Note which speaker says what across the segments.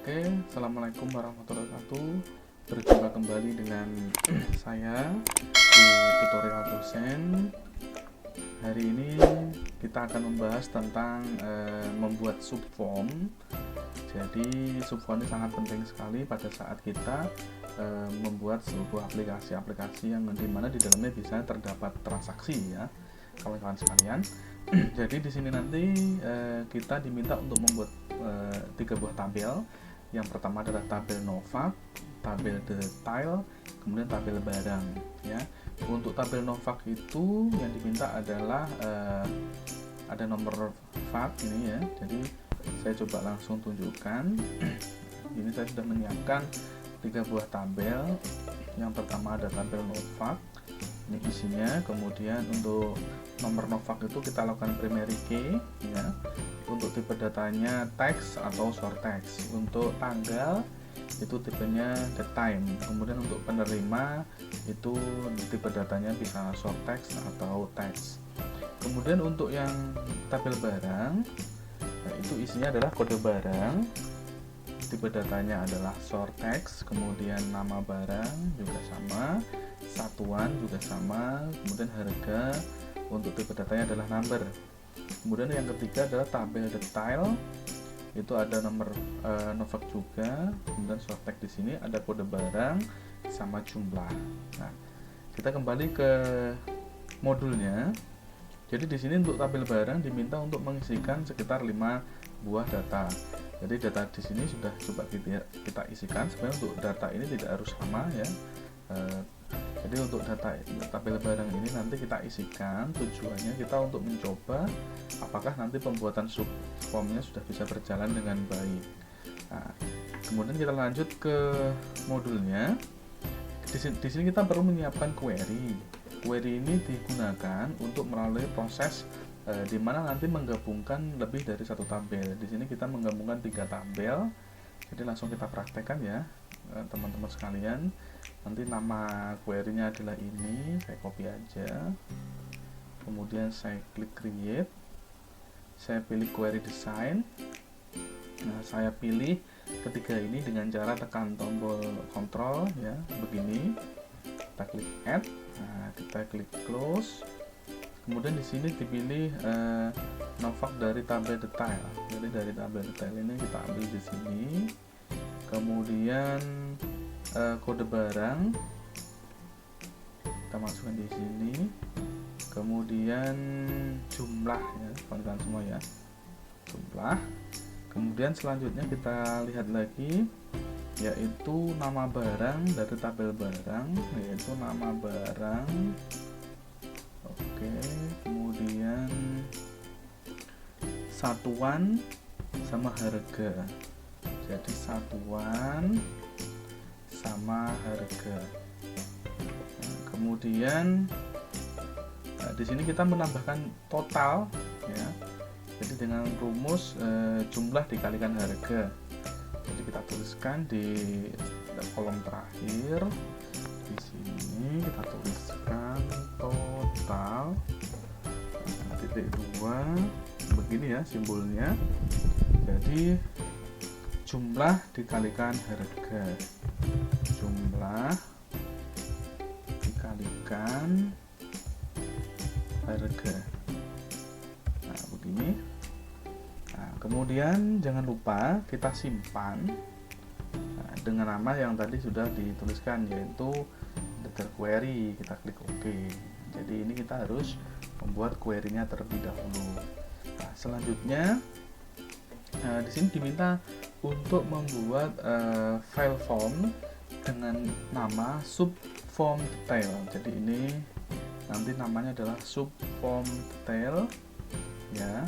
Speaker 1: Oke, Assalamualaikum warahmatullahi wabarakatuh. Berjumpa kembali dengan saya di tutorial dosen. Hari ini kita akan membahas tentang membuat subform. Jadi subform ini sangat penting sekali pada saat kita membuat sebuah aplikasi yang dimana di dalamnya bisa terdapat transaksi ya, kawan-kawan sekalian. Jadi di sini nanti kita diminta untuk membuat 3 buah tabel. Yang pertama adalah tabel Novak, tabel detail, kemudian tabel barang. Ya, untuk tabel Novak itu yang diminta adalah ada nomor VAK ini ya. Jadi saya coba langsung tunjukkan. Ini saya sudah menyiapkan 3 buah tabel. Yang pertama ada tabel Novak. Ini isinya. Kemudian untuk nomor Novak itu kita lakukan primary key ya. Untuk tipe datanya text atau short text. Untuk tanggal itu tipenya date time. Kemudian untuk penerima itu tipe datanya bisa short text atau text. Kemudian untuk yang tabel barang, itu isinya adalah kode barang. Tipe datanya adalah short text, kemudian nama barang juga sama, satuan juga sama, kemudian harga untuk tipe datanya adalah number. Kemudian yang ketiga adalah tabel detail, itu ada nomor Novak juga, kemudian short text di sini ada kode barang sama jumlah. Nah, kita kembali ke modulnya. Jadi di sini untuk tabel barang diminta untuk mengisikan sekitar 5 buah data. Jadi data di sini sudah coba kita isikan. Sebenarnya untuk data ini tidak harus sama ya. Jadi untuk data tabel barang ini nanti kita isikan, tujuannya kita untuk mencoba apakah nanti pembuatan subformnya sudah bisa berjalan dengan baik. Nah, kemudian kita lanjut ke modulnya. Di sini kita perlu menyiapkan query. Query ini digunakan untuk melalui proses di mana nanti menggabungkan lebih dari satu tabel. Di sini kita menggabungkan 3 tabel. Jadi langsung kita praktekkan ya, teman-teman sekalian. Nanti nama query-nya adalah ini, saya copy aja. Kemudian saya klik create. Saya pilih query design. Nah, saya pilih ketiga ini dengan cara tekan tombol control ya, begini. Kita klik add. Nah, kita klik close. Kemudian di sini dipilih Novak dari tabel detail. Jadi dari tabel detail ini kita ambil di sini. Kemudian kode barang kita masukkan di sini. Kemudian jumlah ya, kawan-kawan semua ya, jumlah. Kemudian selanjutnya kita lihat lagi, yaitu nama barang dari tabel barang, yaitu nama barang. Oke, kemudian satuan sama harga. Jadi satuan sama harga. Nah, kemudian di sini kita menambahkan total ya. Jadi dengan rumus jumlah dikalikan harga. Jadi kita tuliskan di kolom terakhir. Di sini kita tuliskan total titik 2 begini ya simbolnya. Jadi jumlah dikalikan harga, jumlah dikalikan harga. Nah, begini. Nah, kemudian jangan lupa kita simpan dengan nama yang tadi sudah dituliskan, yaitu detail query. Kita klik OK. Jadi ini kita harus membuat query-nya terlebih dahulu. Nah, selanjutnya di sini diminta untuk membuat file form dengan nama subform detail. Jadi ini nanti namanya adalah subform detail ya.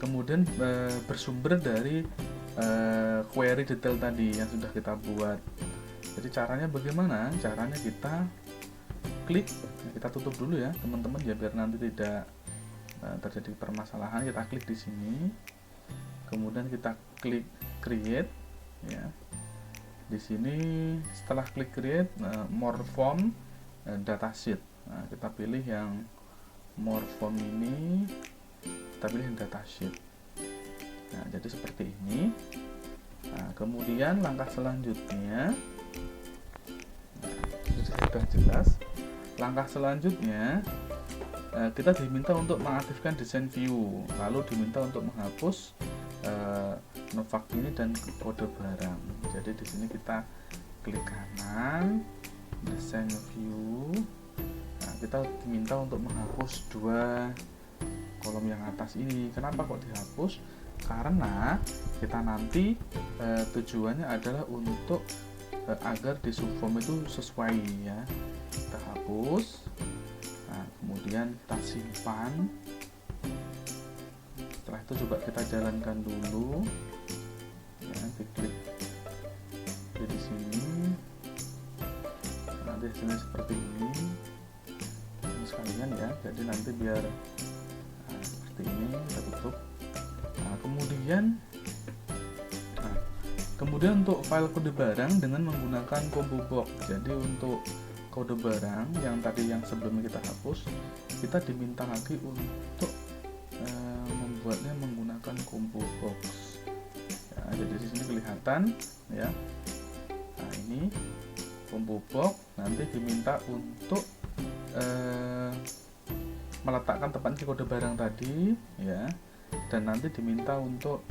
Speaker 1: Kemudian bersumber dari query detail tadi yang sudah kita buat. Jadi caranya bagaimana? Caranya kita klik, kita tutup dulu ya teman-teman ya, biar nanti tidak terjadi permasalahan. Kita klik di sini, kemudian kita klik create ya. Di sini setelah klik create, more form datasheet. Nah, kita pilih yang more form ini, kita pilih datasheet. Nah, jadi seperti ini. Nah, kemudian langkah selanjutnya, sudah jelas. Langkah selanjutnya, kita diminta untuk mengaktifkan desain view, lalu diminta untuk menghapus novak ini dan kode barang. Jadi di sini kita klik kanan, desain view. Nah, kita diminta untuk menghapus dua kolom yang atas ini. Kenapa kok dihapus? Karena kita nanti tujuannya adalah untuk agar di subform itu sesuai ya. Kita hapus. Nah, kemudian kita simpan. Setelah itu coba kita jalankan dulu. Ya, diklik di sini. Nanti hasilnya seperti ini. Ini sekalian ya. Jadi nanti biar seperti ini kita tutup. Nah, kemudian untuk file kode barang dengan menggunakan combo box. Jadi untuk kode barang yang tadi yang sebelumnya kita hapus, kita diminta lagi untuk membuatnya menggunakan combo box. Ya, jadi di sini kelihatan ya. Nah, ini combo box nanti diminta untuk meletakkan tepat di kode barang tadi ya, dan nanti diminta untuk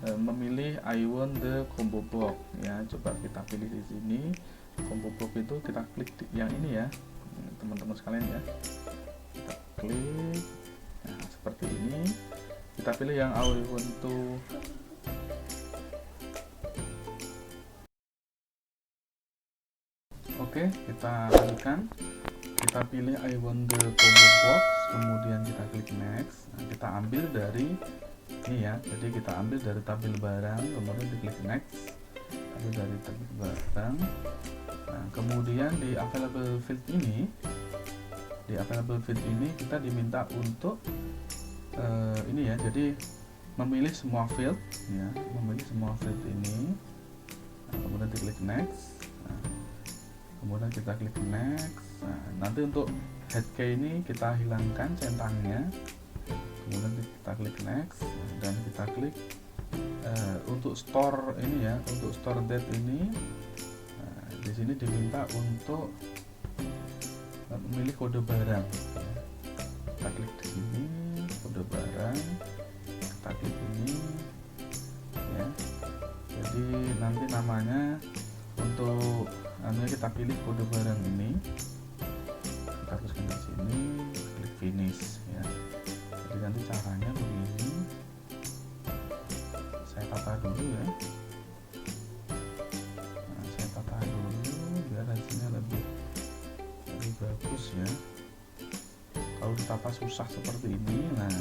Speaker 1: memilih I want the combo box ya. Coba kita pilih di sini combo box itu, kita klik yang ini ya teman-teman sekalian ya, kita klik. Nah, seperti ini kita pilih yang I want to. Oke, kita lanjutkan. Kita pilih I want the combo box, kemudian kita klik next. Nah, kita ambil dari ini ya, jadi kita ambil dari tabel barang, kemudian diklik next, ambil dari tabel barang. Nah, kemudian di available field ini, kita diminta untuk ini ya, jadi memilih semua field ya, memilih semua field ini. Nah, kemudian diklik next. Nah, kemudian kita klik next. Nah, nanti untuk head key ini kita hilangkan centangnya. Kemudian kita klik next dan kita klik untuk store ini ya, untuk store date ini. Nah, di sini diminta untuk memilih kode barang. Kita klik di sini kode barang, kita klik ini ya. Jadi nanti namanya untuk kita pilih kode barang ini, kita tuliskan di sini, klik finish ya. Jadi nanti caranya begini, saya tata dulu ya. Nah, saya tata dulu biar hasilnya lebih bagus ya. Kalau ditata susah seperti ini, nah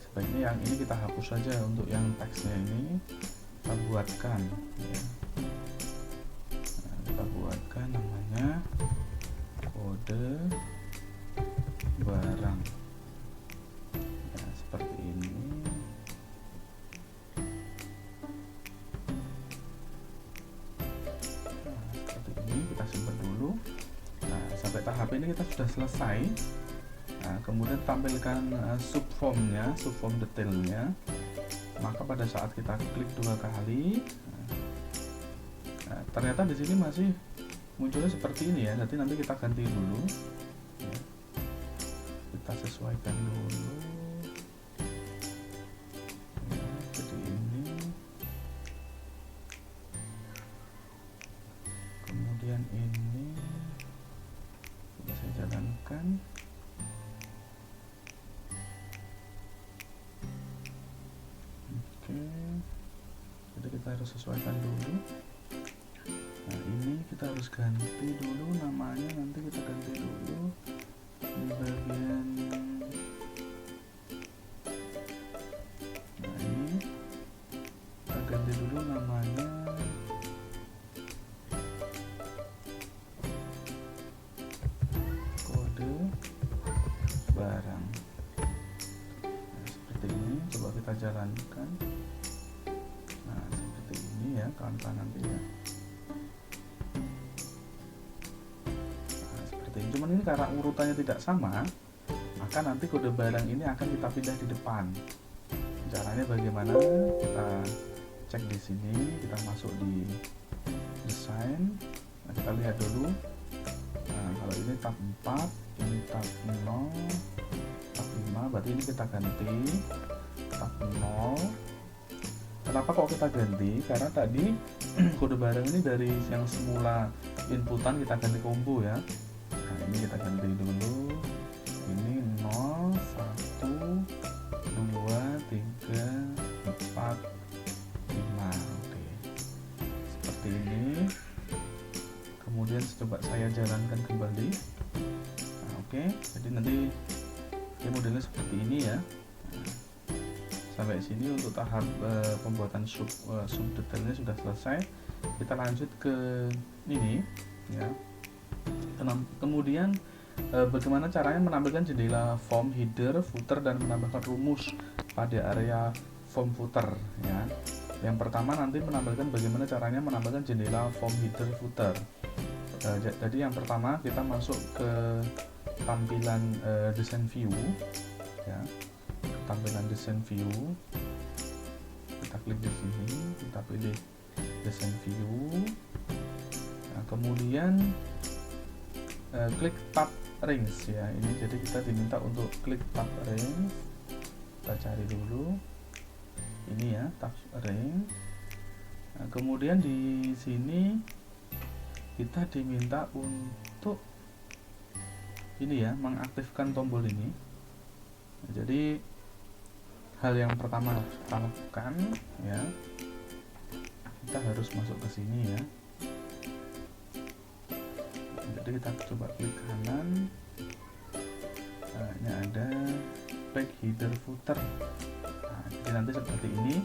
Speaker 1: sebaiknya yang ini kita hapus saja. Untuk yang teksnya ini kita buatkan ya. Nah, kita buatkan namanya kode barang. Seperti ini. Nah, seperti ini kita simpan dulu. Nah, sampai tahap ini kita sudah selesai. Nah, kemudian tampilkan subformnya, subform detailnya. Maka pada saat kita klik 2 kali, nah, ternyata di sini masih munculnya seperti ini ya. Jadi nanti kita ganti dulu. Ya. Kita sesuaikan dulu. Kemudian ini coba saya jalankan. Oke, jadi kita harus sesuaikan dulu. Nah, ini kita harus ganti dulu namanya, nanti kita ganti dulu di bagian. Nah, ini kita ganti dulu namanya. Barang. Nah, seperti ini coba kita jalankan. Nah, seperti ini ya kawan-kawan nanti ya. Nah, seperti ini. Cuman ini karena urutannya tidak sama, maka nanti kode barang ini akan kita pindah di depan. Caranya bagaimana? Kita cek di sini, kita masuk di desain. Nah, kita lihat dulu. Nah, kalau ini tab 4, ini tab 0, tab 5, berarti ini kita ganti tab 0. Kenapa kok kita ganti? Karena tadi kode barang ini dari yang semula inputan kita ganti combo ya. Nah, ini kita ganti dulu. Ini 0, 1, 2, 3, 4, 5. Oke. Seperti ini. Kemudian coba saya jalankan kembali. Nah, oke. Jadi nanti modelnya seperti ini ya. Nah, sampai sini untuk tahap pembuatan sub detailnya sudah selesai. Kita lanjut ke ini ya. Kemudian bagaimana caranya menampilkan jendela form, header, footer, dan menambahkan rumus pada area form footer ya. Yang pertama nanti menampilkan bagaimana caranya menampilkan jendela form, header, footer. Jadi yang pertama kita masuk ke tampilan design view ya. Tampilan design view, kita klik di sini, kita pilih design view. Nah, kemudian klik tab range ya. Ini jadi kita diminta untuk klik tab range. Kita cari dulu ini ya, tab range. Nah, kemudian di sini kita diminta untuk ini ya, mengaktifkan tombol ini. Nah, jadi hal yang pertama kita lakukan ya, kita harus masuk ke sini ya. Jadi kita coba klik kanan. Nah, ini ada back, header, footer. Nah, jadi nanti seperti ini.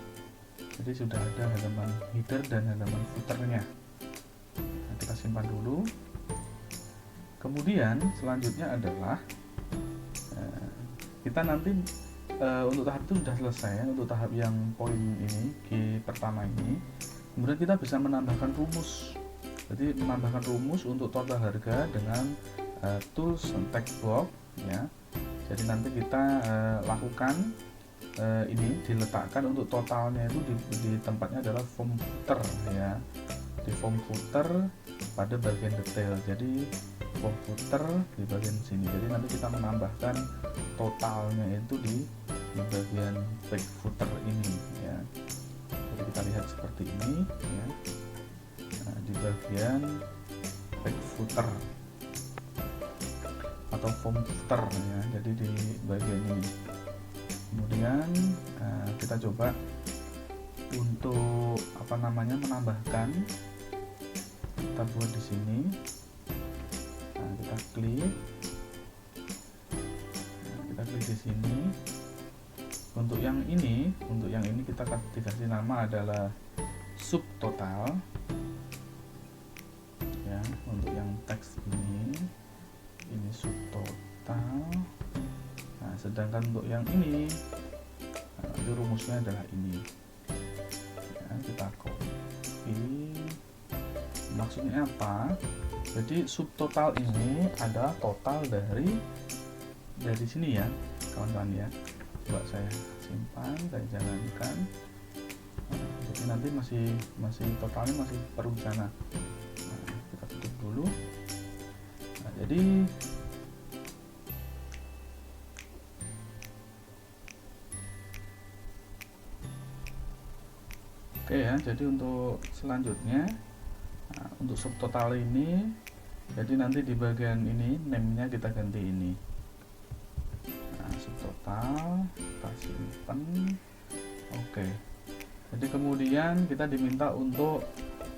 Speaker 1: Jadi sudah ada halaman header dan halaman footernya. Nah, kita simpan dulu. Kemudian selanjutnya adalah kita nanti untuk tahap itu sudah selesai ya, untuk tahap yang poin ini, G pertama ini. Kemudian kita bisa menambahkan rumus. Jadi menambahkan rumus untuk total harga dengan tools text box ya. Jadi nanti kita lakukan ini diletakkan untuk totalnya itu di tempatnya adalah form footer ya. Di form footer pada bagian detail. Jadi form footer di bagian sini. Jadi nanti kita menambahkan totalnya itu di bagian back footer ini ya. Jadi kita lihat seperti ini ya. Nah, di bagian back footer atau form footer ya. Jadi di bagian ini. Kemudian kita coba untuk menambahkan. Kita buat di sini. Nah, kita klik. Nah, kita klik di sini. Untuk yang ini kita dikasih nama adalah subtotal ya. Untuk yang teks ini subtotal. Nah, sedangkan untuk yang ini itu rumusnya adalah ini ya. Kita copy. Maksudnya apa? Jadi subtotal ini adalah total dari sini ya kawan-kawan ya. Coba saya simpan, saya jalankan. Nah, jadi nanti masih totalnya masih perencana. Nah, kita tutup dulu. Nah, jadi oke ya. Jadi untuk selanjutnya, untuk subtotal ini, jadi nanti di bagian ini name-nya kita ganti ini. Subtotal kita simpan. Oke. Jadi kemudian kita diminta untuk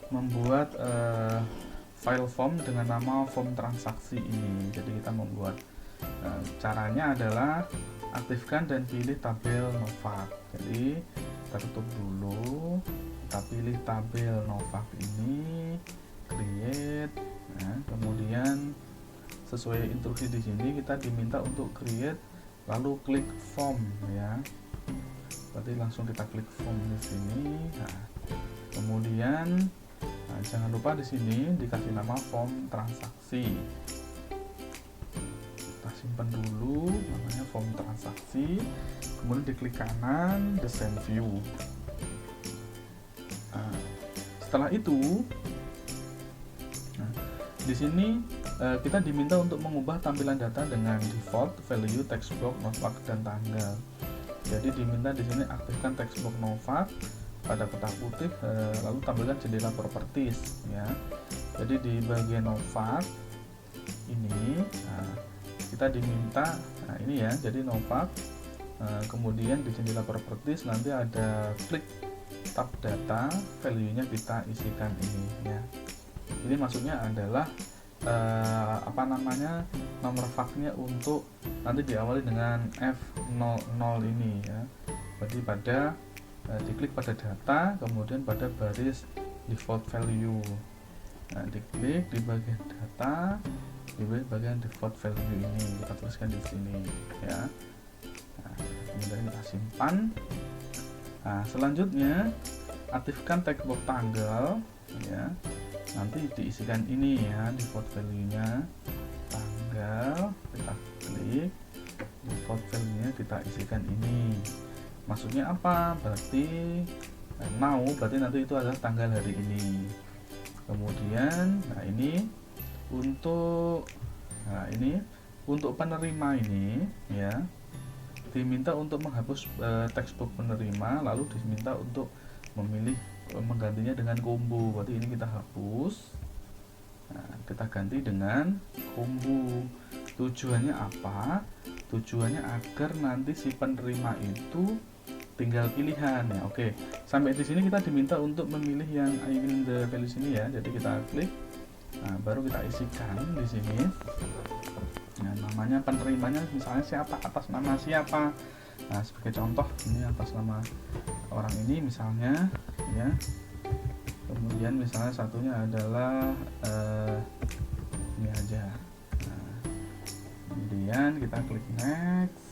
Speaker 1: membuat file form dengan nama form transaksi ini. Jadi kita membuat caranya adalah aktifkan dan pilih tabel Novak. Jadi kita tutup dulu, kita pilih tabel Novak ini, create. Nah, kemudian sesuai instruksi di sini kita diminta untuk create, lalu klik form ya. Berarti langsung kita klik form di sini. Nah, kemudian jangan lupa di sini dikasih nama form transaksi. Kita simpan dulu namanya form transaksi. Kemudian diklik kanan design view. setelah itu, nah, di sini kita diminta untuk mengubah tampilan data dengan default value text box, nofact, dan tanggal. Jadi diminta di sini aktifkan text box nofact pada kotak putih, lalu tampilkan jendela properties ya. Jadi di bagian nofact ini, nah, kita diminta, nah ini ya, jadi nofact, kemudian di jendela properties nanti ada klik tab data, value-nya kita isikan ini ya. Ini maksudnya adalah nomor faktnya untuk nanti diawali dengan F00 ini ya. Jadi pada diklik pada data, kemudian pada baris default value. Nah, diklik di bagian data, di bagian default value ini kita tuliskan di sini ya. Nah, kemudian kita simpan. Nah, selanjutnya aktifkan text box tanggal ya. Nanti diisikan ini ya, default value-nya tanggal, kita klik default value-nya, kita isikan ini. Maksudnya apa? Berarti now, berarti nanti itu adalah tanggal hari ini. Kemudian nah ini untuk penerima ini ya, diminta untuk menghapus textbook penerima, lalu diminta untuk memilih menggantinya dengan combo. Berarti ini kita hapus, nah, kita ganti dengan combo. Tujuannya apa? Tujuannya agar nanti si penerima itu tinggal pilihan ya. Oke, sampai di sini kita diminta untuk memilih yang I in the value sini ya. Jadi kita klik, nah baru kita isikan di sini. Nah, namanya penerimanya misalnya siapa, atas nama siapa. Nah, sebagai contoh ini atas nama orang ini misalnya ya. Kemudian misalnya satunya adalah ini aja. Nah, kemudian kita klik next.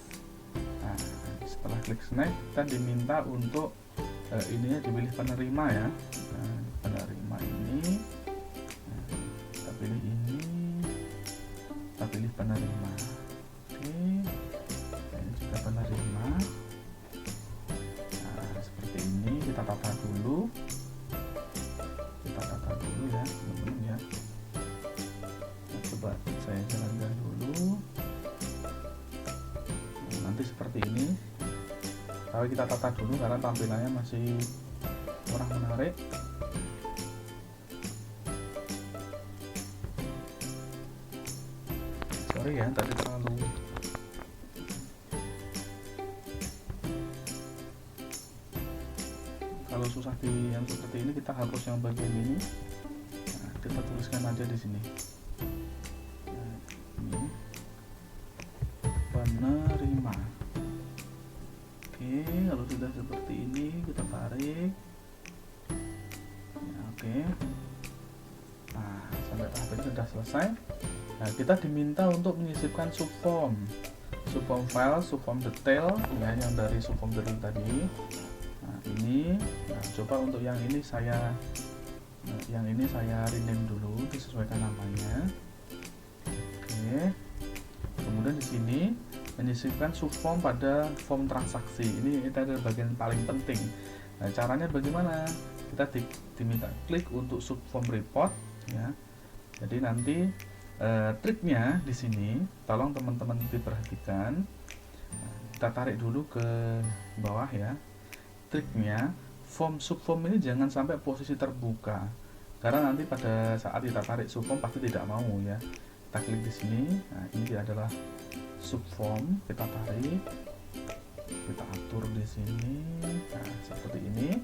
Speaker 1: Nah, setelah klik next kita diminta untuk ininya dipilih penerima ya. Nah, penerima ini, nah, kita pilih ini, kita pilih penerima. Oke, ini juga penerima. Nah, seperti ini kita tata dulu, ya teman-teman ya. Nah, coba saya jalankan dulu. Nah, nanti seperti ini. Tapi kita tata dulu karena tampilannya masih kurang menarik. Sorry ya, tadi terlalu kalau susah di yang seperti ini, kita hapus yang bagian ini. Nah, kita tuliskan aja di sini. Nah, ini penerima. Oke, kalau sudah seperti ini kita tarik. Ya, oke. Nah, sampai tahap ini sudah selesai. Nah, kita diminta untuk menyisipkan subform file, subform detail ya, yang dari subform detail tadi. Nah, ini, nah, coba untuk yang ini saya rename dulu, disesuaikan namanya. Oke. Kemudian di sini menyisipkan subform pada form transaksi. Ini adalah bagian paling penting. Nah, caranya bagaimana? Kita diminta klik untuk subform report ya. Jadi nanti triknya di sini, tolong teman-teman diperhatikan. Kita tarik dulu ke bawah ya. Triknya, subform ini jangan sampai posisi terbuka, karena nanti pada saat kita tarik subform pasti tidak mau ya. Kita klik di sini. Nah, ini adalah subform, kita tarik, kita atur di sini. Nah, seperti ini.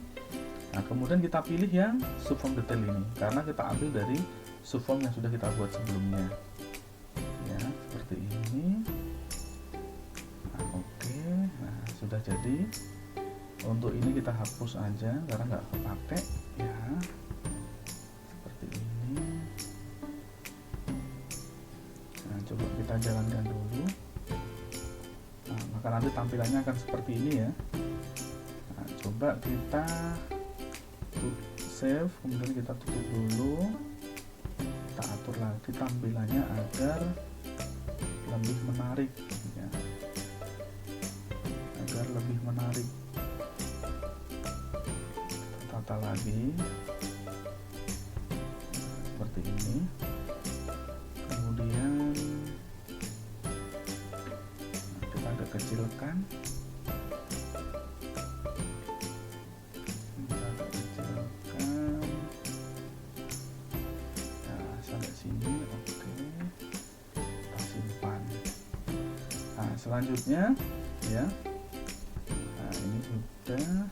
Speaker 1: Nah, kemudian kita pilih yang subform detail ini, karena kita ambil dari subform yang sudah kita buat sebelumnya ya, seperti ini. Nah, oke. Nah, sudah jadi. Untuk ini kita hapus aja karena nggak kepake ya, seperti ini. Nah, coba kita jalankan dulu. Nah, maka nanti tampilannya akan seperti ini ya. Nah, coba kita save, kemudian kita tutup dulu. Kita atur lagi tampilannya agar lebih menarik ya. Agar lebih menarik. Tata lagi. seperti ini. Kemudian kita agak kecilkan, sampai sini. Oke, kita simpan. Nah, selanjutnya ya, nah ini sudah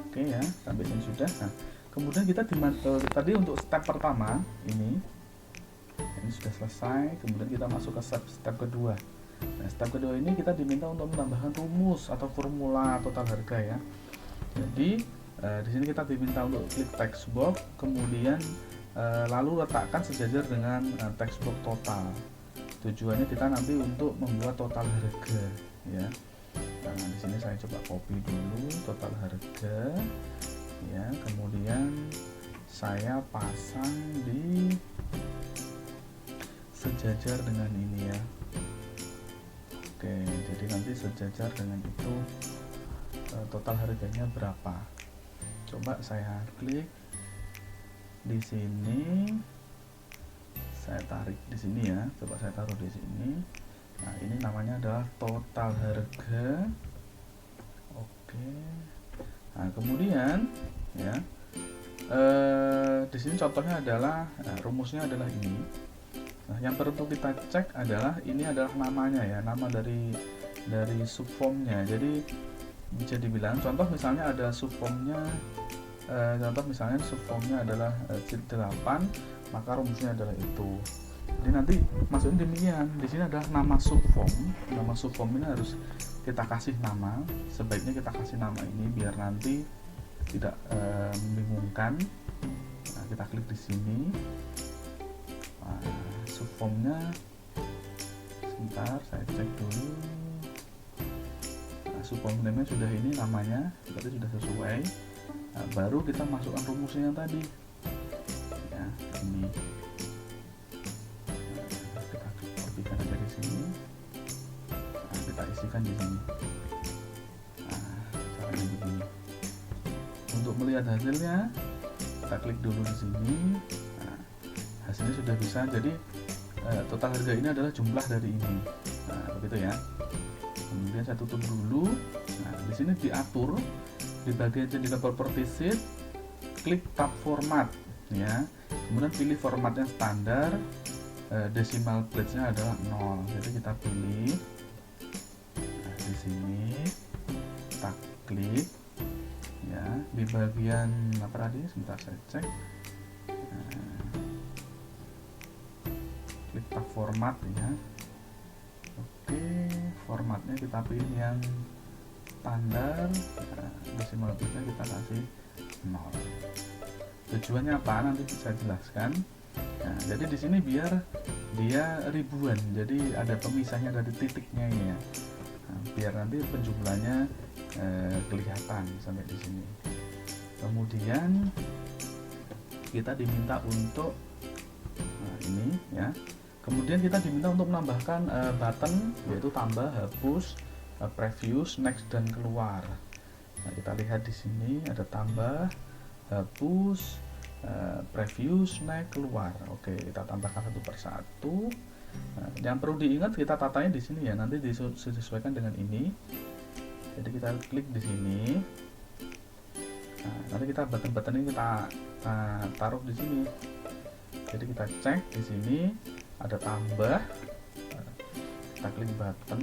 Speaker 1: oke ya, sampai sini sudah. Nah, kemudian kita tadi untuk step pertama ini sudah selesai. Kemudian kita masuk ke step kedua. Nah, step kedua ini kita diminta untuk menambahkan rumus atau formula total harga ya. Jadi di sini kita diminta untuk klik text box, kemudian lalu letakkan sejajar dengan text box total. Tujuannya kita nanti untuk membuat total harga ya. Nah, di sini saya coba copy dulu total harga ya, kemudian saya pasang di sejajar dengan ini ya. Oke, jadi nanti sejajar dengan itu total harganya berapa. Coba saya klik di sini, saya tarik di sini ya. Coba saya taruh di sini. Nah, ini namanya adalah total harga. Oke. Nah, kemudian ya, di sini contohnya adalah rumusnya adalah ini. Nah, yang perlu kita cek adalah ini adalah namanya ya, nama dari subformnya. Jadi bisa dibilang contoh misalnya ada subformnya, contoh misalnya subformnya adalah sheet 8, maka rumusnya adalah itu. Jadi nanti maksudnya demikian. Di sini adalah nama subform. Nama subform ini harus kita kasih nama. Sebaiknya kita kasih nama ini biar nanti tidak membingungkan. Nah, kita klik di sini. Nah, subformnya sebentar saya cek dulu. Nah, subform name sudah ini namanya, berarti sudah sesuai. Nah, baru kita masukkan rumusnya yang tadi ya, ini. Nah, kita kopikan aja di sini. Nah, kita isikan di sini. Nah, caranya begini. Untuk melihat hasilnya kita klik dulu di sini. Nah, hasilnya sudah bisa. Jadi total harga ini adalah jumlah dari ini. Nah, begitu ya. Kemudian saya tutup dulu. Nah, di sini diatur di bagian jendela property sheet, klik tab format ya. Kemudian pilih formatnya standar, decimal place-nya adalah 0. Jadi kita pilih. Nah, di sini kita klik ya, di bagian apa tadi? Sebentar saya cek. Klik tab format ya. Oke, formatnya kita pilih yang standar. Nah, decimal place-nya kita kasih 0. Tujuannya apa? Nanti bisa jelaskan. Nah, jadi di sini biar dia ribuan, jadi ada pemisahnya dari titiknya ini ya. Nah, biar nanti penjumlahnya kelihatan sampai di sini. Kemudian kita diminta untuk ini ya. Kemudian kita diminta untuk menambahkan button, yaitu tambah, hapus, preview, next, dan keluar. Nah, kita lihat di sini ada tambah, hapus, preview, next, keluar. Oke, kita tambahkan satu persatu. Nah, yang perlu diingat kita tatanya di sini ya, nanti disesuaikan dengan ini. Jadi kita klik di sini. Nah, nanti kita button-button ini kita taruh di sini. Jadi kita cek di sini ada tambah. Kita klik button.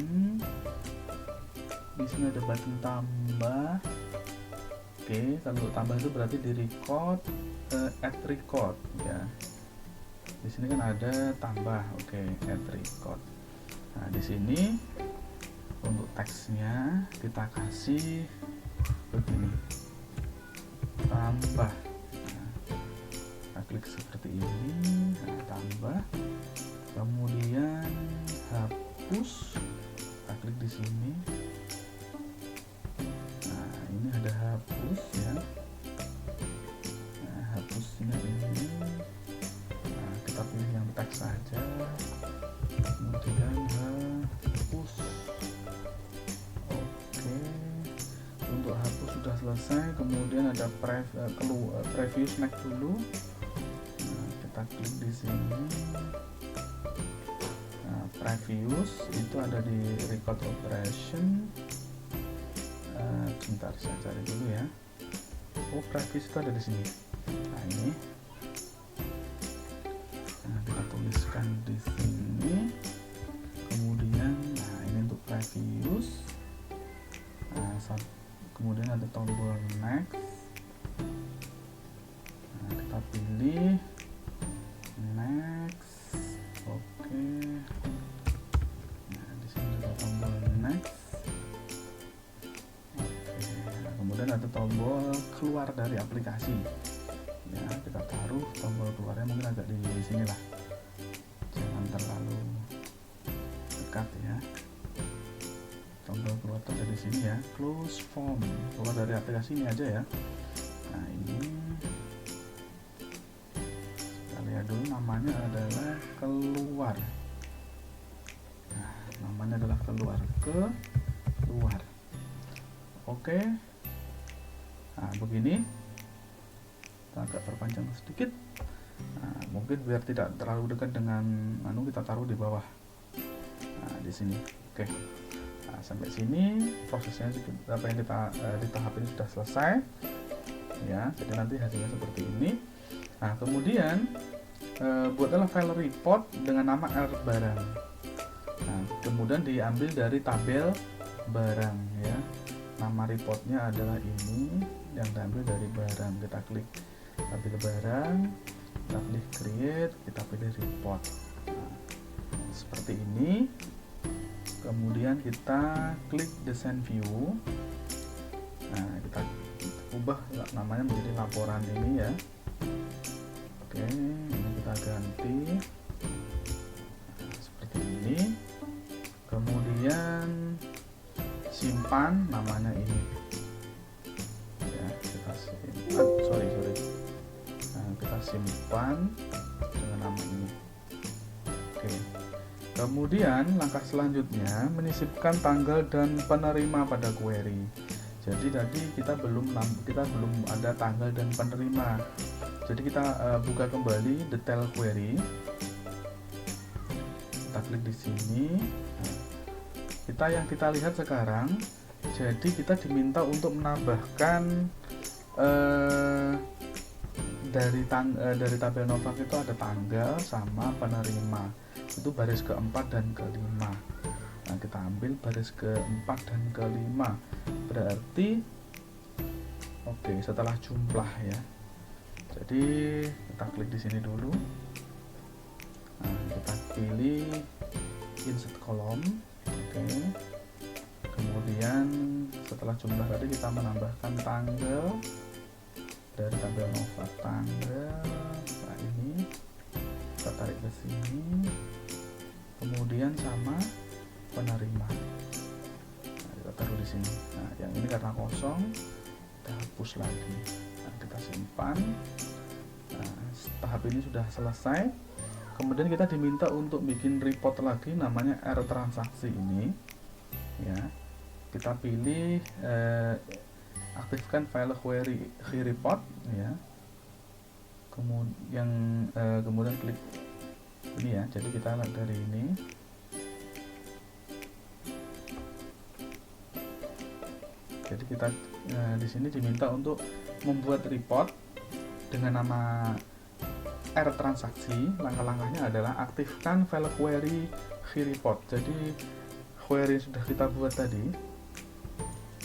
Speaker 1: Di sini ada button tambah. Oke, kalau tambah itu berarti di record, add record ya. Di sini kan ada tambah. Oke, add record. Nah, di sini untuk teksnya kita kasih begini, tambah. Nah, kita klik seperti ini. Nah, tambah. Kemudian hapus. Kita klik di sini. Nah, ini ada hapus ya. Nah, hapusnya ini. Nah, kita pilih yang teks saja. Kemudian hapus. Oke. Untuk hapus sudah selesai. Kemudian ada preview snack dulu. Nah, kita kita klik di sini. Nah, previous itu ada di record operation. Sebentar saya cari dulu ya. Oh, previous itu ada di sini. Nah, ini. Nah, kita tuliskan di sini. Kemudian, nah ini untuk previous. Nah, kemudian ada tombol next. Nah, kita pilih next. Oke. Nah, di sini ada tombol next. Oke. Nah, kemudian ada tombol keluar dari aplikasi. Ya, kita taruh tombol keluarnya mungkin agak di sini lah. Jangan terlalu dekat ya. Tombol keluar ada di sini ya. Close form. Keluar dari aplikasi ini aja ya. Nah, ini kita lihat dulu, namanya adalah keluar. Nah, namanya adalah keluar. Keluar. Oke. Nah, begini. Kita agak perpanjang sedikit. Nah, mungkin biar tidak terlalu dekat dengan kita taruh di bawah. Nah, di sini. Oke. Nah, sampai sini prosesnya apa yang kita di tahap ini sudah selesai. Ya, jadi nanti hasilnya seperti ini. Nah, kemudian buatlah file report dengan nama R barang. Nah, kemudian diambil dari tabel barang ya. Nama reportnya adalah ini yang diambil dari barang. Kita klik tabel barang, kita pilih create, kita pilih report. Nah, seperti ini. Kemudian kita klik design view. Nah, kita ubah namanya menjadi laporan ini ya. Oke, ini kita ganti. Nah, seperti ini. Kemudian simpan namanya ini. Ya, kita simpan. Sorry. Nah, kita simpan dengan nama ini. Oke. Kemudian langkah selanjutnya menyisipkan tanggal dan penerima pada query. Jadi tadi kita belum ada tanggal dan penerima. Jadi kita buka kembali detail query. Kita klik di sini. Nah, yang kita lihat sekarang, jadi kita diminta untuk menambahkan dari tabel Novak itu ada tanggal sama penerima. Itu baris keempat dan kelima. Nah, kita ambil baris keempat dan kelima. Berarti oke, setelah jumlah ya. Jadi kita klik di sini dulu. Nah, kita pilih insert column. Oke. Kemudian setelah jumlah tadi kita menambahkan tanggal dari tabel Nova, tanggal. Nah, ini kita tarik ke sini. Kemudian sama penerima. Nah, kita taruh di sini. Nah, yang ini karena kosong, kita hapus lagi. Nah, kita simpan. Nah, tahap ini sudah selesai. Kemudian kita diminta untuk bikin report lagi, namanya R transaksi ini. Ya, kita pilih aktifkan file query report. Ya. Kemudian klik ini ya. Jadi kita lihat dari ini. Jadi kita di sini diminta untuk membuat report dengan nama R transaksi. Langkah-langkahnya adalah aktifkan file query report. Jadi query sudah kita buat tadi.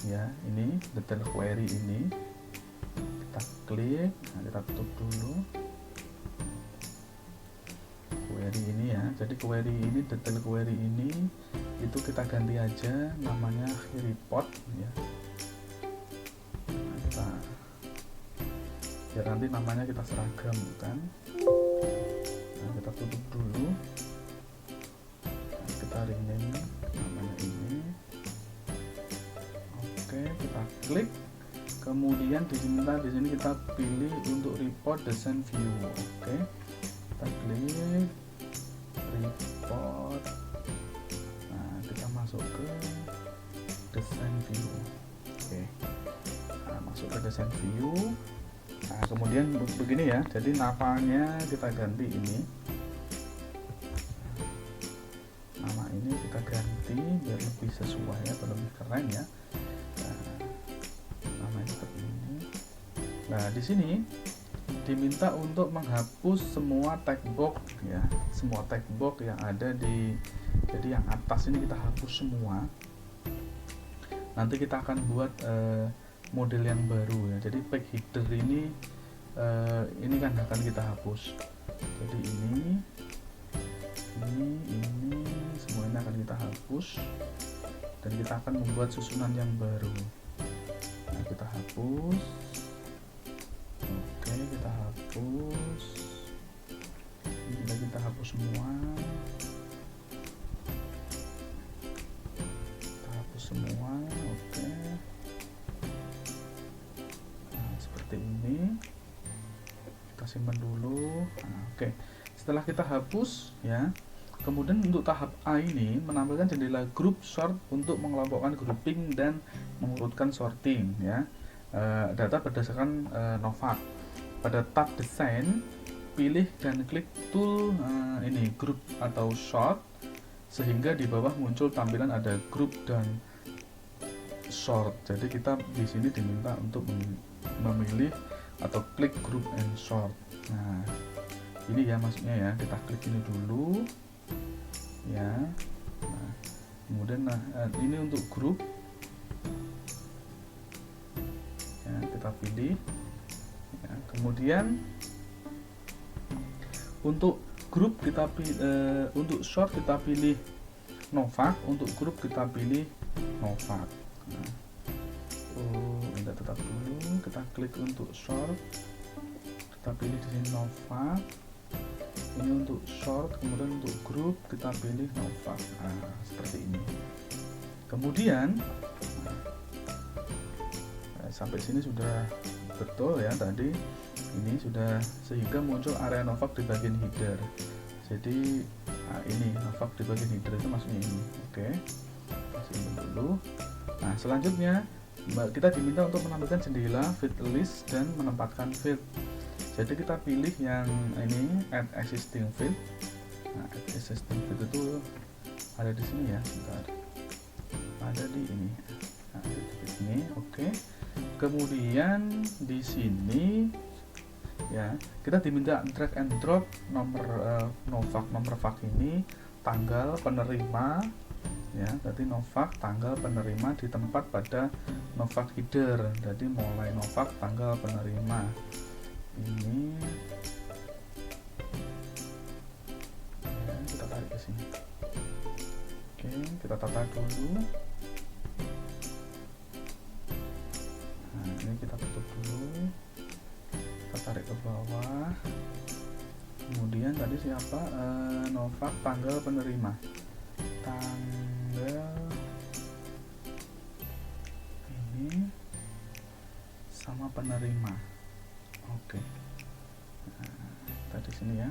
Speaker 1: Ya, ini detail query ini. Kita klik, nah kita tutup dulu. Query ini ya. Jadi query ini, detail query ini itu kita ganti aja namanya report ya. Biar nanti namanya kita seragam kan. Nah, kita tutup dulu. Nah, kita rename namanya ini. Oke, kita klik. Kemudian di sini kita pilih untuk report design view. Oke, kita klik report. Nah, kita masuk ke design view. Oke, nah, masuk ke design view. Nah, kemudian begini ya, jadi namanya kita ganti ini, nama ini kita ganti biar lebih sesuai atau lebih keren ya. Nah, namanya seperti ini. Nah, di sini diminta untuk menghapus semua tag box ya, semua tag box yang ada di, jadi yang atas ini kita hapus semua. Nanti kita akan buat model yang baru ya. Jadi page header ini kan akan kita hapus. Jadi ini semua ini akan kita hapus dan kita akan membuat susunan yang baru. Nah, kita hapus. Oke, kita hapus. Ini kita hapus semua. Kita hapus semua. Oke. Nah, seperti ini. Kita simpan dulu. Nah, oke. Setelah kita hapus ya, kemudian untuk tahap A ini menampilkan jendela group sort untuk mengelompokkan grouping dan mengurutkan sorting ya. Data berdasarkan Novak. Pada tab desain, pilih dan klik tool ini group atau sort, sehingga di bawah muncul tampilan ada group dan sort. Jadi kita di sini diminta untuk memilih atau klik group and sort. Nah, ini ya maksudnya ya, kita klik ini dulu ya. Nah, kemudian ini untuk grup ya, kita pilih ya. Kemudian untuk grup kita pilih, untuk short kita pilih Novak, untuk grup kita pilih Novak. Nah, kita tetap dulu, kita klik untuk short, kita pilih di sini Novak. Ini untuk short, kemudian untuk grup kita pilih Novak. Nah, seperti ini. Kemudian sampai sini sudah betul ya tadi. Ini sudah, sehingga muncul area Novak di bagian header. Jadi ini Novak di bagian header itu maksudnya ini. Oke, simpan dulu. Nah, selanjutnya kita diminta untuk menampilkan jendela field list dan menempatkan field. Jadi kita pilih yang ini add existing field. Nah, add existing field itu ada di sini ya, sebentar. Ada di ini. Nah, di sini, oke. Kemudian di sini ya, kita diminta drag and drop nomor nomor fak ini, tanggal penerima ya. Berarti Novak tanggal penerima di tempat pada Novak header. Jadi mulai Novak tanggal penerima. Ini ya, kita tarik ke sini. Oke, kita tata dulu. Nah, ini kita tutup dulu. Kita tarik ke bawah. Kemudian tadi siapa? Novak tanggal penerima. Tanggal ini sama penerima. Oke, nah, di sini ya.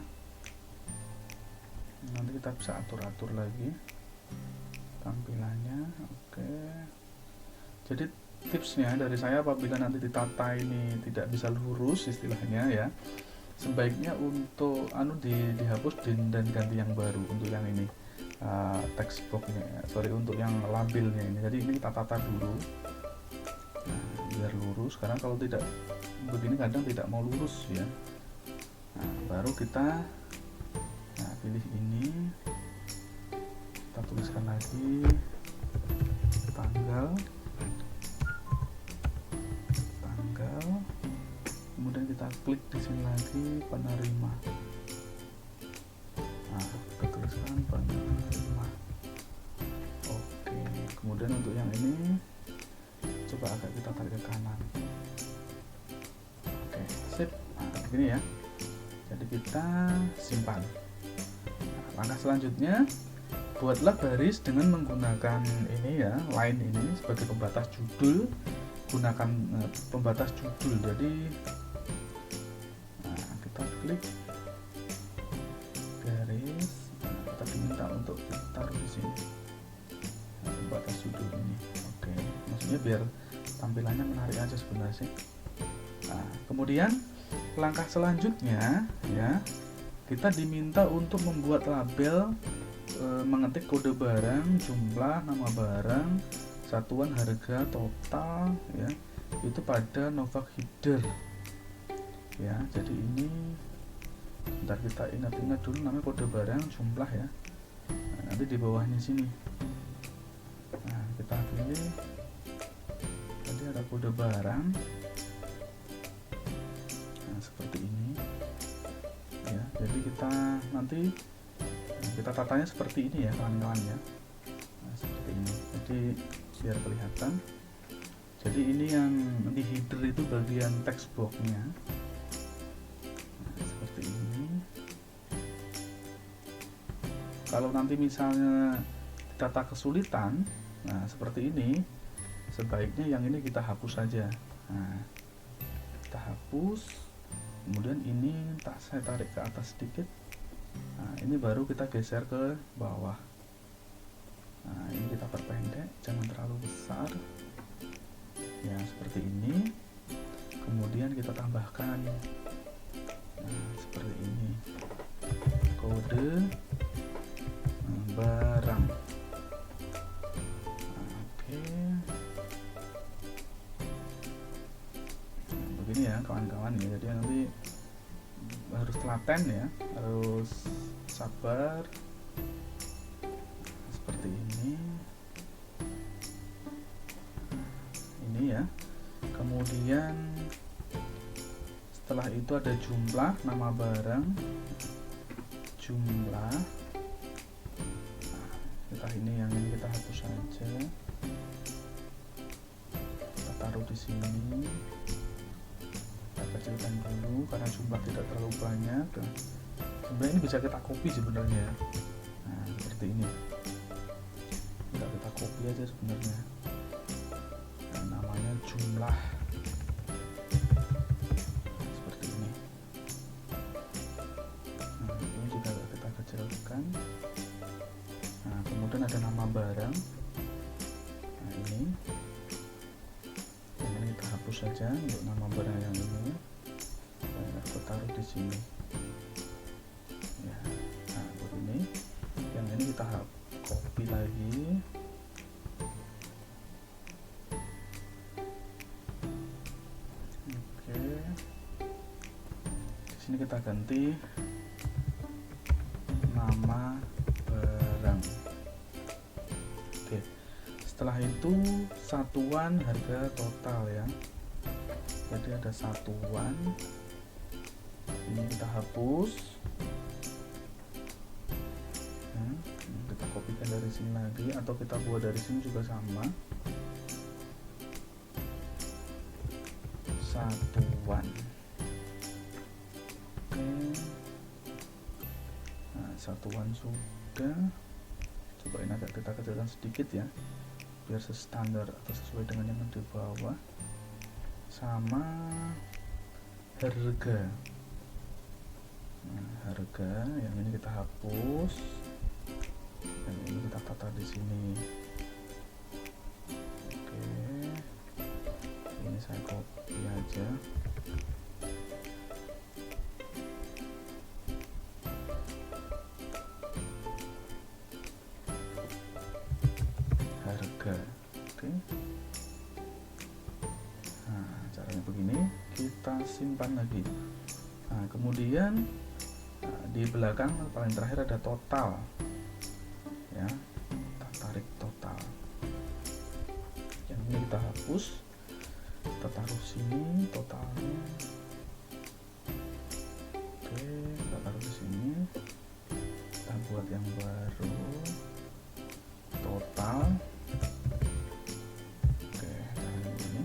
Speaker 1: Nanti kita bisa atur-atur lagi tampilannya. Oke. Jadi tipsnya dari saya, apabila nanti ditata ini tidak bisa lurus istilahnya ya, sebaiknya untuk dihapus dan ganti yang baru untuk yang ini text boxnya ya. Untuk yang labelnya ini. Jadi ini kita tata dulu. Nah, biar lurus, karena kalau tidak begini kadang tidak mau lurus ya. Nah, baru kita pilih ini, kita tuliskan lagi tanggal, kemudian kita klik di sini lagi penerima. Nah, kita tuliskan penerima. Oke, kemudian untuk yang ini coba agak kita tarik ke kanan. Oke, sip. Nah, begini ya. Jadi kita simpan. Nah, langkah selanjutnya, buatlah baris dengan menggunakan ini ya, line ini sebagai pembatas judul. Gunakan pembatas judul. Jadi kita klik garis. Kita diminta untuk taruh di sini. Pembatas judul ini. Oke, maksudnya biar tampilannya menarik aja sebenarnya sih. Nah, kemudian langkah selanjutnya ya, kita diminta untuk membuat label, mengetik kode barang, jumlah, nama barang, satuan harga total ya, itu pada Novak header ya. Jadi ini bentar, kita ingat-ingat dulu namanya kode barang, jumlah ya. Nah, nanti di bawahnya sini, nah kita pilih tadi ada kode barang, nah seperti ini ya. Jadi kita nanti kita tatanya seperti ini ya kawan-kawan ya. Nah, seperti ini, jadi biar kelihatan. Jadi ini yang di header itu bagian text boxnya, nah, seperti ini. Kalau nanti misalnya kata kesulitan, nah seperti ini, sebaiknya yang ini kita hapus saja. Nah, kita hapus, kemudian ini saya tarik ke atas sedikit. Nah, ini baru kita geser ke bawah. Nah, ini kita perpendek, jangan terlalu besar ya, seperti ini. Kemudian kita tambahkan, nah seperti ini, kode barang. Oke, nah, begini ya kawan-kawan ya. Jadi nanti harus telaten ya, harus sabar. Seperti ini ya. Kemudian setelah itu ada jumlah, nama barang, jumlah. Nah, ini yang ini kita hapus saja, kita taruh di sini, kita kecilkan dulu karena jumlah tidak terlalu banyak. Sebenarnya ini bisa kita copy sebenarnya. Nah, seperti ini, kita copy aja sebenarnya. Nah, namanya jumlah, seperti ini. Nah, ini juga kita kecilkan. Nah, kemudian ada nama barang. Nah, ini kita hapus saja untuk nama barang yang ini. Nah, kita taruh di sini ya. Nah, begini. Yang ini kita copy lagi. Oke, di sini kita ganti nama barang. Oke, setelah itu satuan harga total ya. Jadi ada satuan, ini kita hapus. Nah, kita kopikan dari sini lagi, atau kita buat dari sini juga sama. Satuan. Oke, nah satuan sudah. Coba ini agak kita kecilkan sedikit ya, biar standar atau sesuai dengan yang di bawah. Sama harga. Nah, harga yang ini kita hapus, yang ini kita tata di sini. Oke, ini saya copy aja. Harga. Oke. Nah, caranya begini, kita simpan lagi. Nah, kemudian di belakang paling terakhir ada total ya, kita tarik total. Yang ini kita hapus, kita taruh sini totalnya. Oke, kita taruh di sini, kita buat yang baru, total. Oke, caranya begini.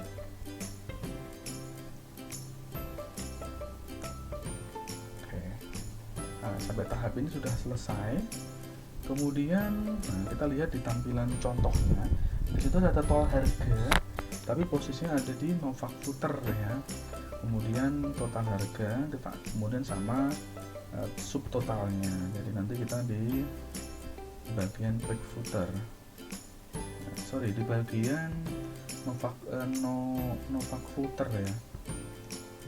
Speaker 1: Nah, sampai tahap ini sudah selesai. Kemudian kita lihat di tampilan contohnya, di situ ada total harga, tapi posisinya ada di Novak footer ya. Kemudian total harga, kemudian sama subtotalnya. Jadi nanti kita di bagian back footer, di bagian Novak footer ya.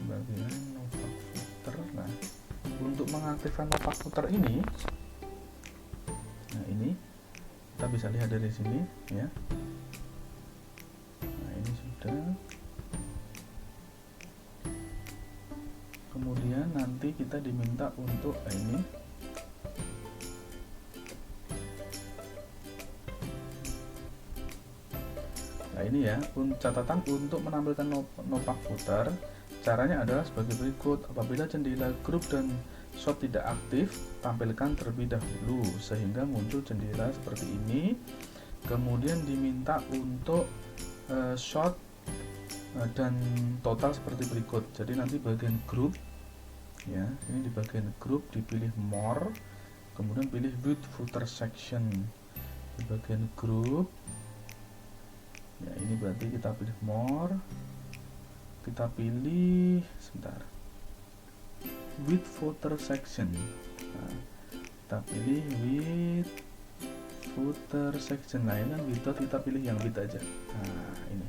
Speaker 1: bagian Novak footer. Nah, untuk mengaktifkan Novak footer ini, nah ini kita bisa lihat dari sini ya. Nah, ini sudah. Kemudian nanti kita diminta untuk ini nah ini ya, catatan untuk menampilkan Novak footer. Caranya adalah sebagai berikut. Apabila jendela grup dan shot tidak aktif, tampilkan terlebih dahulu sehingga muncul jendela seperti ini. Kemudian diminta untuk shot dan total seperti berikut. Jadi nanti bagian grup ya, ini di bagian grup dipilih more, kemudian pilih with footer section. Di bagian grup ya, ini berarti kita pilih more, kita pilih sebentar with footer section. Nah, kita pilih with footer section. Nah, ini kan without, kita pilih yang with aja. Nah, ini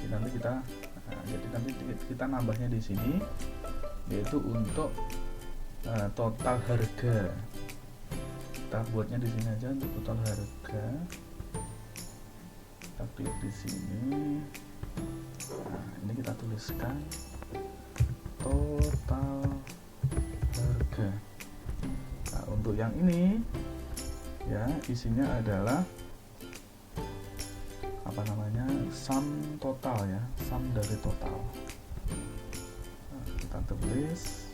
Speaker 1: nanti kita jadi nanti kita nambahnya di sini, yaitu untuk total harga. Kita buatnya di sini aja untuk total harga. Kita klik di sini. Nah, ini kita tuliskan total harga. Nah, untuk yang ini ya, isinya adalah apa namanya, sum total ya, sum dari total. Nah, kita tulis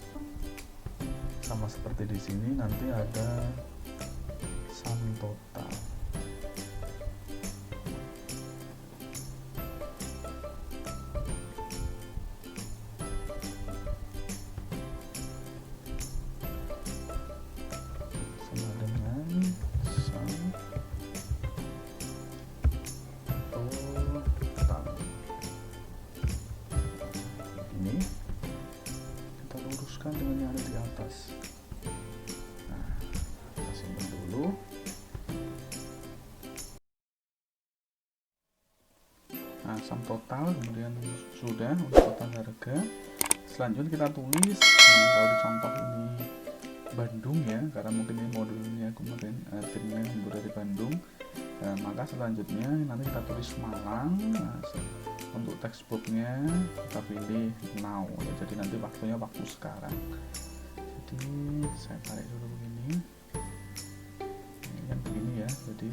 Speaker 1: sama seperti di sini, nanti ada sum total. Sama dengan sum total. Ini kita luruskan dengan yang ada di atas. Nah, kita simpan dulu. Nah, sum total kemudian sudah untuk total harga. Selanjutnya kita tulis, kalau di contoh ini Bandung ya, karena mungkin ini modulnya kemudian timnya dari Bandung. Maka selanjutnya nanti kita tulis Malang. Nah, untuk textbooknya kita pilih now ya, jadi nanti waktunya waktu sekarang. Jadi saya tarik dulu begini, ini kan begini ya, jadi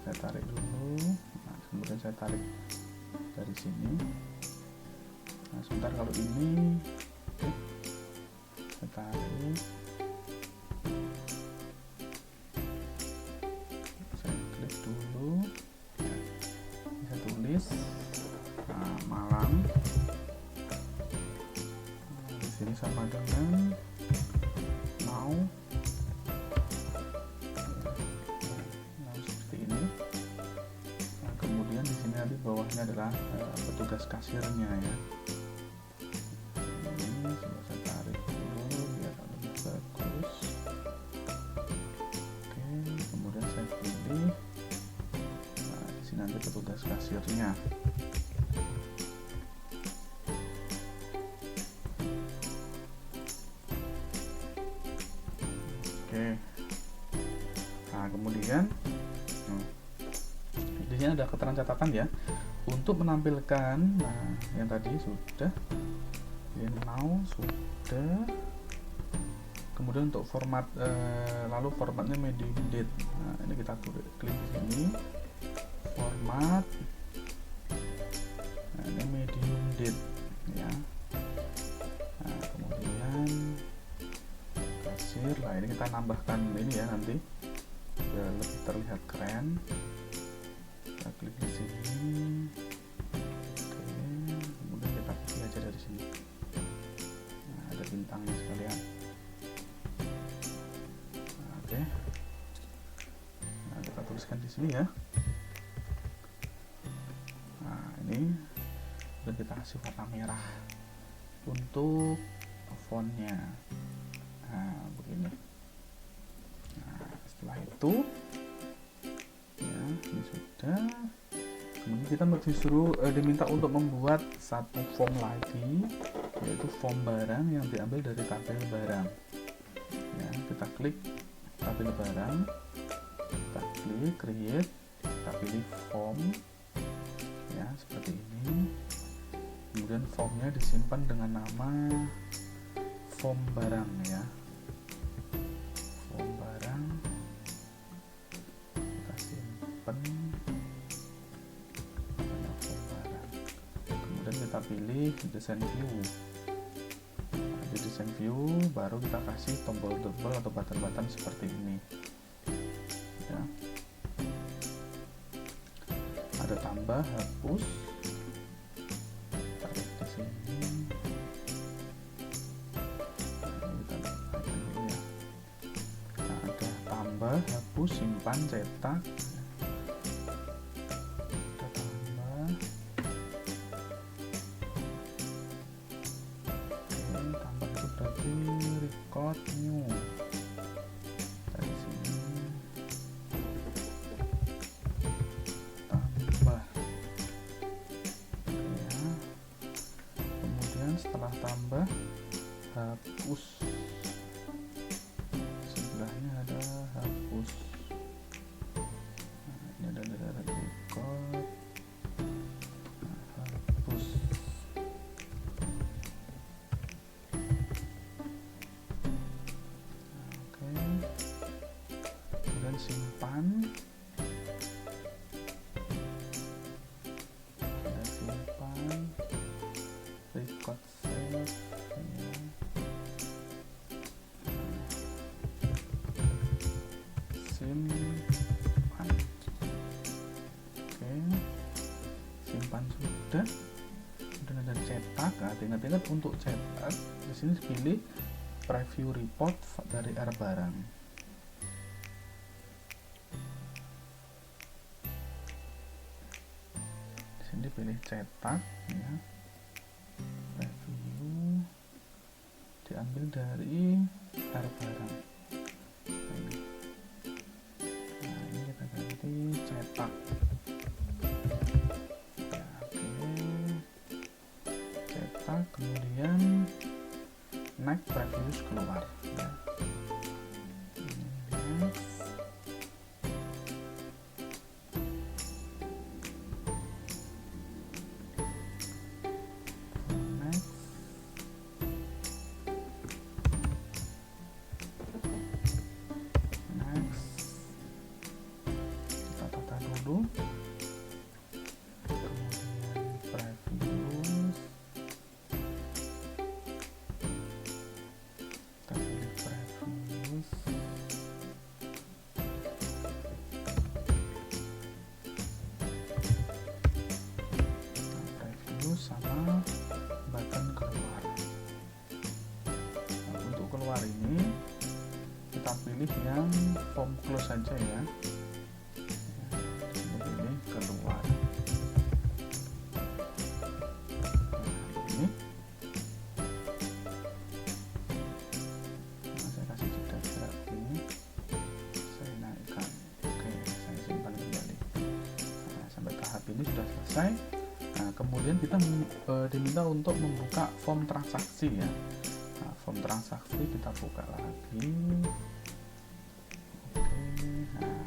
Speaker 1: saya tarik dulu. Nah, kemudian saya tarik dari sini. Nah, sebentar, kalau ini saya tarik, saya klik dulu, saya tulis Malang. Nah, di sini sama dengan now. Nah, seperti ini. Nah, kemudian di sini nanti bawahnya adalah petugas kasirnya ya. Ini coba saya tarik dulu biar lebih bagus. Oke, kemudian saya pilih. Nah, di sini nanti petugas kasirnya. Oke. Nah, kemudian di sini ada keterangan catatan ya. Untuk menampilkan, nah yang tadi sudah, yang now sudah. Kemudian untuk format, lalu formatnya medium date. Nah, ini kita klik di sini, format. Nah, ini medium date ya. Nah, kemudian kasir. Nah, ini kita nambahkan ini ya, nanti biar lebih terlihat keren. Kita klik di sini. Oke, kemudian kita pilih aja dari sini. Nah, ada bintangnya sekalian. Nah, oke. Nah, kita tuliskan di sini ya. Nah, ini udah kita kasih warna merah untuk fontnya. Nah, begini. Nah, setelah itu ya, ini sudah. Kemudian kita diminta untuk membuat satu form lagi, yaitu form barang yang diambil dari tabel barang ya. Kita klik tabel barang, kita klik create, kita pilih form ya, seperti ini. Kemudian formnya disimpan dengan nama form barang ya, form barang kita simpan nama form barang. Kemudian kita pilih desain view. Nah, di desain view baru kita kasih tombol-tombol atau button-button seperti ini ya. Ada tambah, hapus, tarik di sini. Nah, ada tambah, hapus, simpan, cetak. Ada tambah. Oke, tambah itu berarti record new. Dari sini tambah. Oke ya. Kemudian setelah tambah, hapus. Sebelahnya ada hapus. Nah, ini ada record. Nah, hapus. Oke. Kemudian simpan. Ada simpan. Record save ya. Simpan. Oke, simpan sudah. Kemudian ada cetak. Nah, ingat-ingat untuk cetak di sini pilih preview report dari R barang. Di sini pilih cetak ya. Preview diambil dari R barang. Nah, ini kita ganti cetak. Ya, oke. Cetak, kemudian next previews keluar ya. Next. Next. Next. Kita tata dulu. Kemudian previews. Kita pilih previews. Preview sama button keluar. Nah, untuk keluar ini kita pilih yang form close saja ya. Ini pilih keluar. Nah, ini. Nah, saya kasih jeda ini. Saya naikkan. Oke, saya simpan kembali. Nah, sampai tahap ini sudah selesai. Nah, kemudian kita diminta untuk membuka form transaksi ya. Nah, form transaksi kita buka lagi. Oke, nah,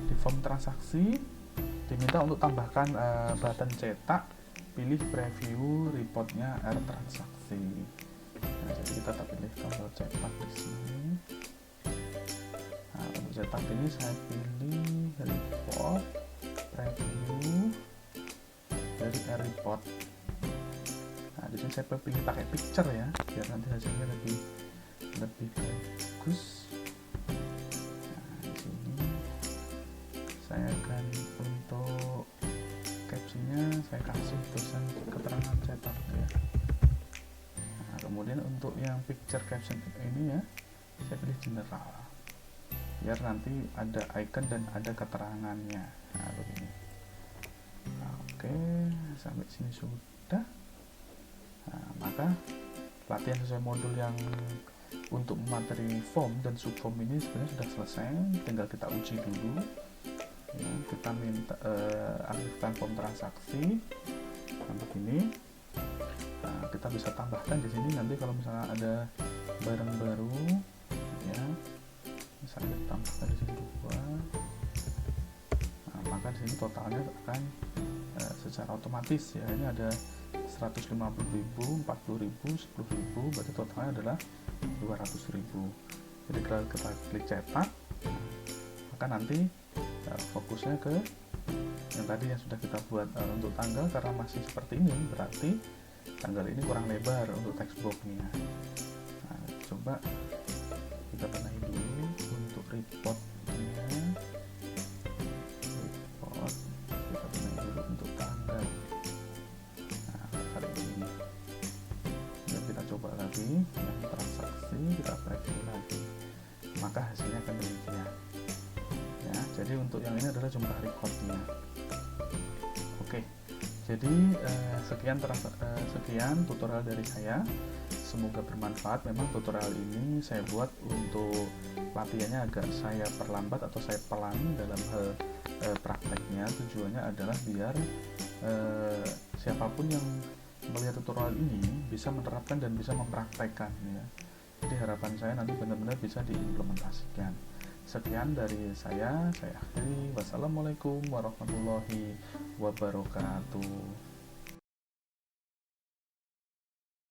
Speaker 1: di form transaksi diminta untuk tambahkan button cetak, pilih preview reportnya R transaksi. Nah, jadi kita pilih tombol cetak di sini. Nah, untuk cetak ini saya pilih report preview dari R report. Nah, di sini saya pilih pakai picture ya, biar nanti hasilnya lebih bagus. Nah, di sini saya akan untuk captionnya saya kasih tulisan keterangan cetak ya. Nah, kemudian untuk yang picture caption ini ya, saya pilih general, biar nanti ada icon dan ada keterangannya. Nah, begini. Nah, oke, sampai sini sudah. Nah, maka latihan sesuai modul yang untuk materi form dan subform ini sebenarnya sudah selesai, tinggal kita uji dulu ya, kita minta aktifkan form transaksi. Nah, begini. Nah, kita bisa tambahkan di sini nanti kalau misalnya ada barang baru, ya, misalnya kita tambahkan di sini 2. Nah, maka di sini totalnya akan secara otomatis, ya, ini ada 150.000, 40.000, 10.000, berarti totalnya adalah 200.000. Jadi kalau kita klik cetak, maka nanti fokusnya ke yang tadi yang sudah kita buat. Untuk tanggal karena masih seperti ini, berarti tanggal ini kurang lebar untuk textbooknya. Nah, coba kita benahi dulu untuk reportnya. Report kita benahi dulu untuk tanggal. Nah, kali ini dan kita coba lagi yang transaksi, kita preview lagi, maka hasilnya akan demikian, ya. Jadi untuk yang ini adalah jumlah recordnya. Oke, jadi sekian tutorial dari saya, semoga bermanfaat. Memang tutorial ini saya buat untuk latihannya agak saya perlambat atau saya pelan dalam hal prakteknya. Tujuannya adalah biar siapapun yang melihat tutorial ini bisa menerapkan dan bisa mempraktekkan, ya. Jadi harapan saya nanti benar-benar bisa diimplementasikan. Sekian dari saya akhiri. Wassalamualaikum warahmatullahi wabarakatuh.